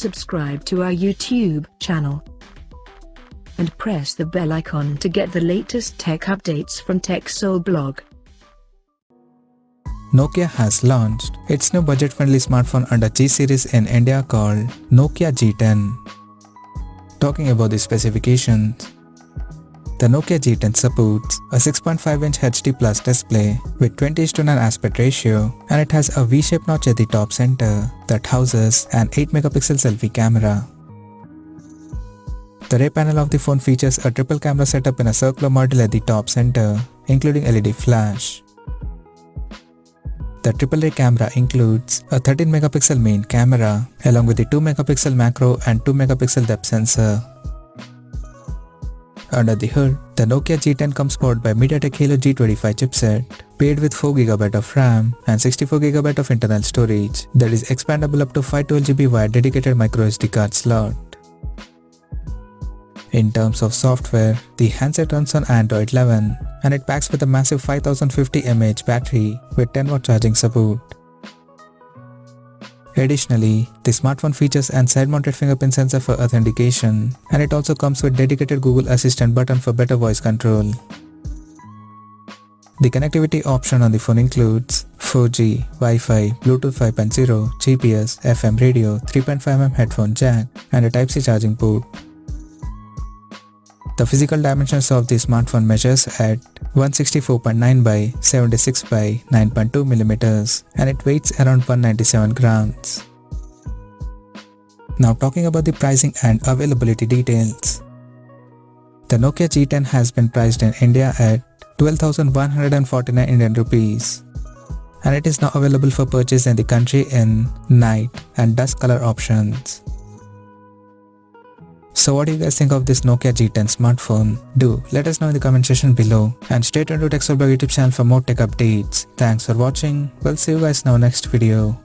subscribe to our YouTube channel and press the bell icon to get the latest tech updates from TechSole Blog. Nokia has launched its new budget-friendly smartphone under G series in India called Nokia G10. Talking about the specifications, the Nokia G10 supports a 6.5-inch HD Plus display with 20:9 aspect ratio, and it has a V-shaped notch at the top center that houses an 8-megapixel selfie camera. The rear panel of the phone features a triple camera setup in a circular model at the top center, including LED flash. The AAA camera includes a 13-megapixel main camera along with the 2-megapixel macro and 2-megapixel depth sensor. Under the hood, the Nokia G10 comes powered by MediaTek Helio G25 chipset, paired with 4GB of RAM and 64GB of internal storage that is expandable up to 512GB via dedicated microSD card slot. In terms of software, the handset runs on Android 11 and it packs with a massive 5050 mAh battery with 10W charging support. Additionally, the smartphone features an side-mounted fingerprint sensor for authentication, and it also comes with dedicated Google Assistant button for better voice control. The connectivity option on the phone includes 4G, Wi-Fi, Bluetooth 5.0, GPS, FM radio, 3.5mm headphone jack, and a Type-C charging port. The physical dimensions of the smartphone measures at 164.9 by 76 by 9.2 mm and it weighs around 197 grams. Now talking about the pricing and availability details. The Nokia G10 has been priced in India at 12,149 Indian rupees and it is now available for purchase in the country in night and dusk color options. So what do you guys think of this Nokia G10 smartphone? Do let us know in the comment section below and stay tuned to TechSole Blog YouTube channel for more tech updates. Thanks for watching. We'll see you guys now next video.